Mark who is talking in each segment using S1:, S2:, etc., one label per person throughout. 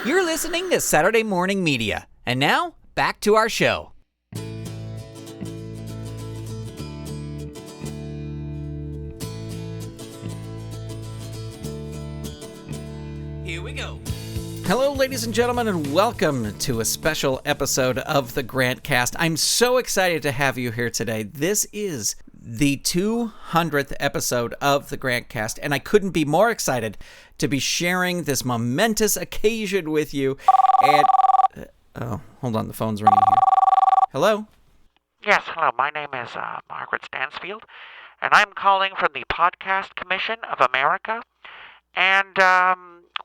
S1: You're listening to Saturday Morning Media. And now, back to our show. Here we go. Hello, ladies and gentlemen, and welcome to a special episode of the GrantCast. I'm so excited to have you here today. This is the 200th episode of the GrantCast, and I couldn't be more excited to be sharing this momentous occasion with you. And oh, hold on, the phone's ringing here. Hello?
S2: Yes, hello. My name is Margaret Stansfield, and I'm calling from the Podcast Commission of America. And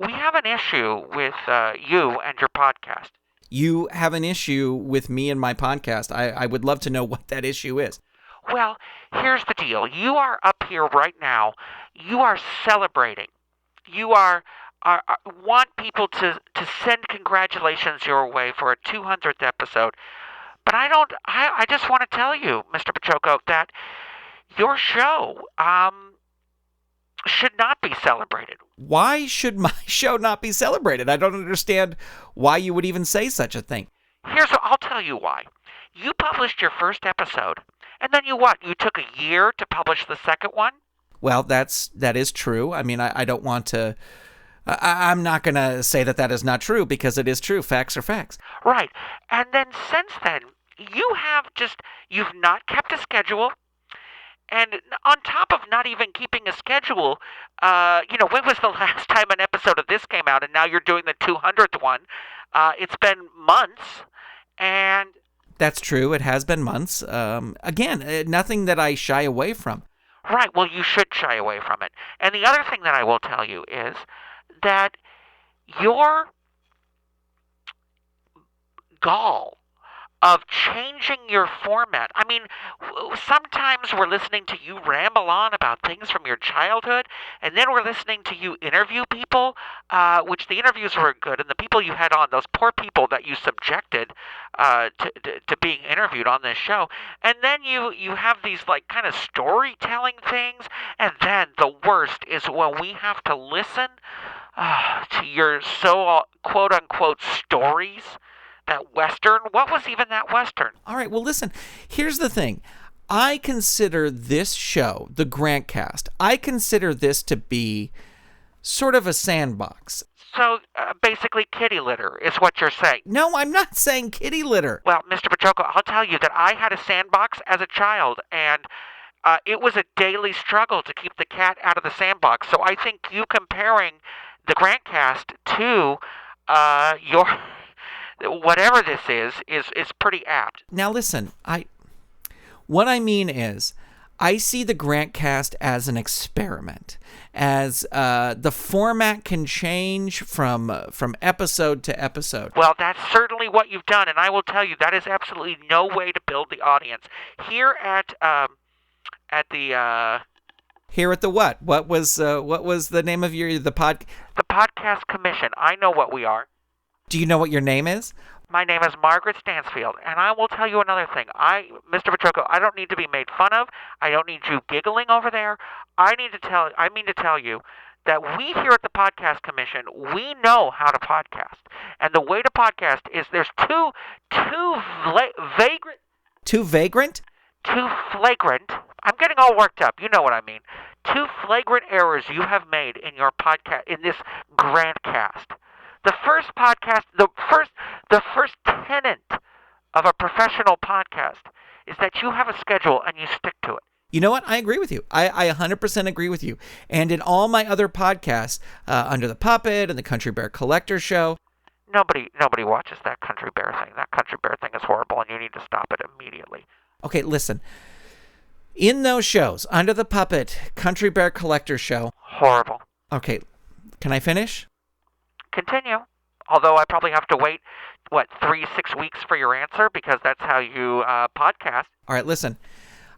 S2: we have an issue with you and your podcast.
S1: You have an issue with me and my podcast. I would love to know what that issue is.
S2: Well, here's the deal. You are up here right now. You are celebrating. You want people to send congratulations your way for a 200th episode. But I just want to tell you, Mr. Baciocco, that your show should not be celebrated.
S1: Why should my show not be celebrated? I don't understand why you would even say such a thing.
S2: I'll tell you why. You published your first episode, and then you took a year to publish the second one?
S1: Well, that is true. I mean, I don't want to... I'm not going to say that is not true, because it is true. Facts are facts.
S2: Right. And then since then, you've not kept a schedule. And on top of not even keeping a schedule, when was the last time an episode of this came out? And now you're doing the 200th one. It's been months, and...
S1: That's true. It has been months. Again, nothing that I shy away from.
S2: Right. Well, you should shy away from it. And the other thing that I will tell you is that your gall of changing your format. I mean, sometimes we're listening to you ramble on about things from your childhood, and then we're listening to you interview people, which the interviews were good, and the people you had on, those poor people that you subjected to being interviewed on this show. And then you have these like kind of storytelling things, and then the worst is when we have to listen to your so quote-unquote stories. That Western? What was even that Western?
S1: All right, well, listen, here's the thing. I consider this show, the GrantCast, I consider this to be sort of a sandbox.
S2: So, basically kitty litter is what you're saying.
S1: No, I'm not saying kitty litter.
S2: Well, Mr. Baciocco, I'll tell you that I had a sandbox as a child, and it was a daily struggle to keep the cat out of the sandbox. So I think you comparing the GrantCast to your... whatever this is pretty apt.
S1: Now listen, what I mean is, I see the GrantCast as an experiment, as the format can change from episode to episode.
S2: Well, that's certainly what you've done, and I will tell you that is absolutely no way to build the audience. Here at the
S1: what? What was the name of the
S2: Podcast Commission. I know what we are.
S1: Do you know what your name is?
S2: My name is Margaret Stansfield, and I will tell you another thing. Mr. Baciocco, I don't need to be made fun of. I don't need you giggling over there. I mean to tell you that we here at the Podcast Commission, we know how to podcast. And the way to podcast is there's two flagrant, I'm getting all worked up. You know what I mean. Two flagrant errors you have made in your podcast, in this GrantCast. The first podcast, the first tenet of a professional podcast is that you have a schedule and you stick to it.
S1: You know what? I agree with you. I 100% agree with you. And in all my other podcasts, Under the Puppet and the Country Bear Collector Show.
S2: Nobody watches that Country Bear thing. That Country Bear thing is horrible, and you need to stop it immediately.
S1: Okay, listen. In those shows, Under the Puppet, Country Bear Collector Show.
S2: Horrible.
S1: Okay, can I finish?
S2: Continue. Although I probably have to wait, 3-6 weeks for your answer, because that's how you podcast.
S1: All right, listen.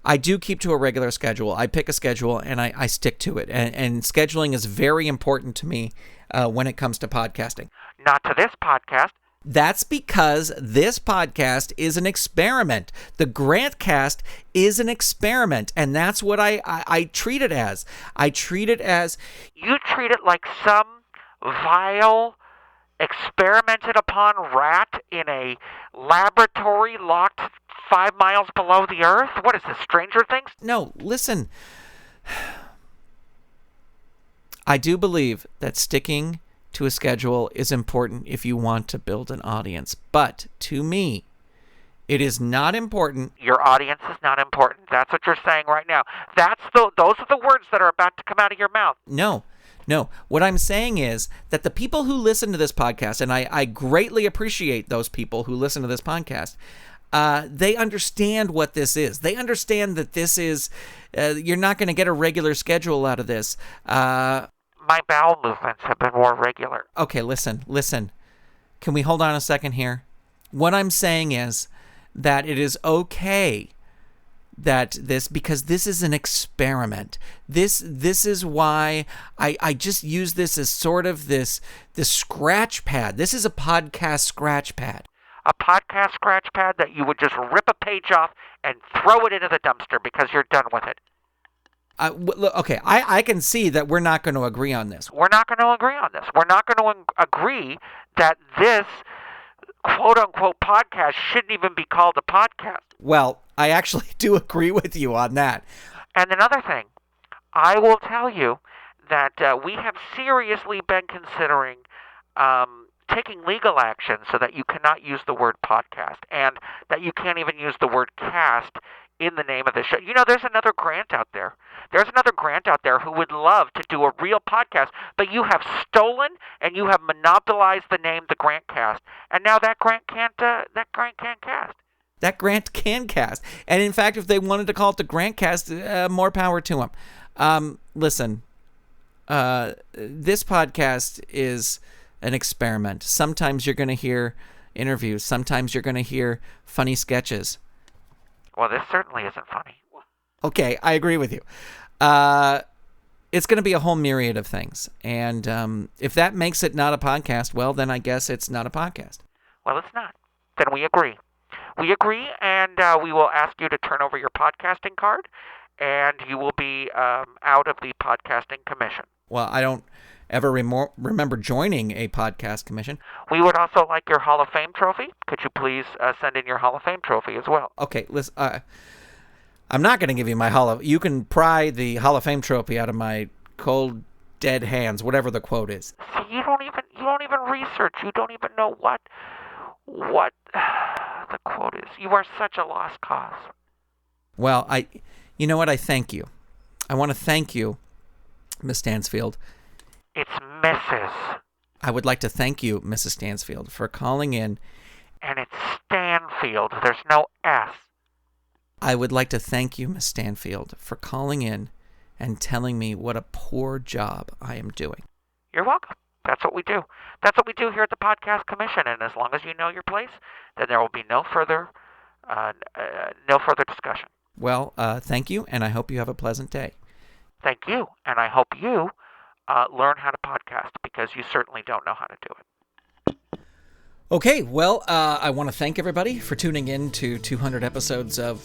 S1: I do keep to a regular schedule. I pick a schedule, and I stick to it. And scheduling is very important to me when it comes to podcasting.
S2: Not to this podcast.
S1: That's because this podcast is an experiment. The GrantCast is an experiment, and that's what I treat it as. I treat it as...
S2: You treat it like some vile experimented upon rat in a laboratory locked 5 miles below the earth? What is this, Stranger Things?
S1: No, listen. I do believe that sticking to a schedule is important if you want to build an audience. But to me, it is not important.
S2: Your audience is not important. That's what you're saying right now. Those are the words that are about to come out of your mouth.
S1: No. What I'm saying is that the people who listen to this podcast, and I greatly appreciate those people who listen to this podcast, they understand what this is. They understand that this is, you're not going to get a regular schedule out of this.
S2: My bowel movements have been more regular.
S1: Okay, listen. Can we hold on a second here? What I'm saying is that it is okay that because this is an experiment. This is why I just use this as sort of this scratch pad. This is a podcast scratch pad.
S2: A podcast scratch pad that you would just rip a page off and throw it into the dumpster because you're done with it.
S1: Okay, I can see that we're not going to agree on this.
S2: We're not going to agree on this. We're not going to agree that this quote-unquote podcast shouldn't even be called a podcast.
S1: Well, I actually do agree with you on that.
S2: And another thing, I will tell you that we have seriously been considering taking legal action so that you cannot use the word podcast and that you can't even use the word cast in the name of the show. You know, there's another Grant out there. There's another Grant out there who would love to do a real podcast, but you have stolen and you have monopolized the name the GrantCast, and now that Grant can't cast.
S1: That Grant can cast. And in fact, if they wanted to call it the GrantCast, more power to them. Listen, this podcast is an experiment. Sometimes you're going to hear interviews. Sometimes you're going to hear funny sketches.
S2: Well, this certainly isn't funny.
S1: Okay, I agree with you. It's going to be a whole myriad of things. And if that makes it not a podcast, well, then I guess it's not a podcast.
S2: Well, it's not. Then we agree. We agree, and we will ask you to turn over your podcasting card, and you will be out of the podcasting commission.
S1: Well, I don't ever remember joining a podcast commission.
S2: We would also like your Hall of Fame trophy. Could you please send in your Hall of Fame trophy as well?
S1: Okay, listen, I'm not going to give you my You can pry the Hall of Fame trophy out of my cold, dead hands, whatever the quote is.
S2: See, you don't even research. You don't even know what the quote is. You are such a lost cause.
S1: Well, you know what? I thank you. I want to thank you, Miss Stansfield.
S2: It's Mrs.
S1: I would like to thank you, Mrs. Stansfield, for calling in.
S2: And it's Stanfield. There's no S.
S1: I would like to thank you, Miss Stanfield, for calling in and telling me what a poor job I am doing.
S2: You're welcome. That's what we do. That's what we do here at the Podcast Commission. And as long as you know your place, then there will be no further discussion.
S1: Well, thank you, and I hope you have a pleasant day.
S2: Thank you, and I hope you learn how to podcast, because you certainly don't know how to do it.
S1: Okay, well, I want to thank everybody for tuning in to 200 episodes of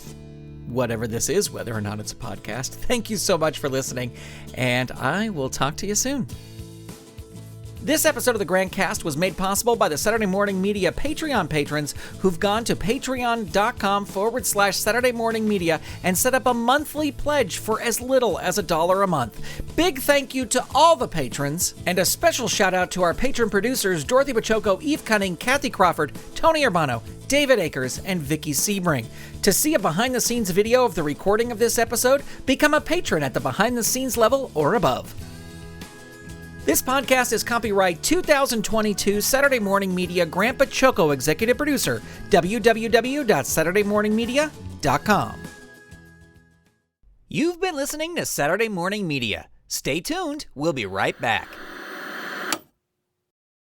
S1: whatever this is, whether or not it's a podcast. Thank you so much for listening, and I will talk to you soon. This episode of the GrantCast was made possible by the Saturday Morning Media Patreon patrons who've gone to patreon.com/Saturday Morning Media and set up a monthly pledge for as little as $1 a month. Big thank you to all the patrons, and a special shout out to our patron producers Dorothy Baciocco, Eve Cunning, Kathy Crawford, Tony Urbano, David Akers, and Vicky Sebring. To see a behind-the-scenes video of the recording of this episode, become a patron at the behind-the-scenes level or above. This podcast is copyright 2022 Saturday Morning Media Grant Baciocco, executive producer, www.saturdaymorningmedia.com. You've been listening to Saturday Morning Media. Stay tuned. We'll be right back.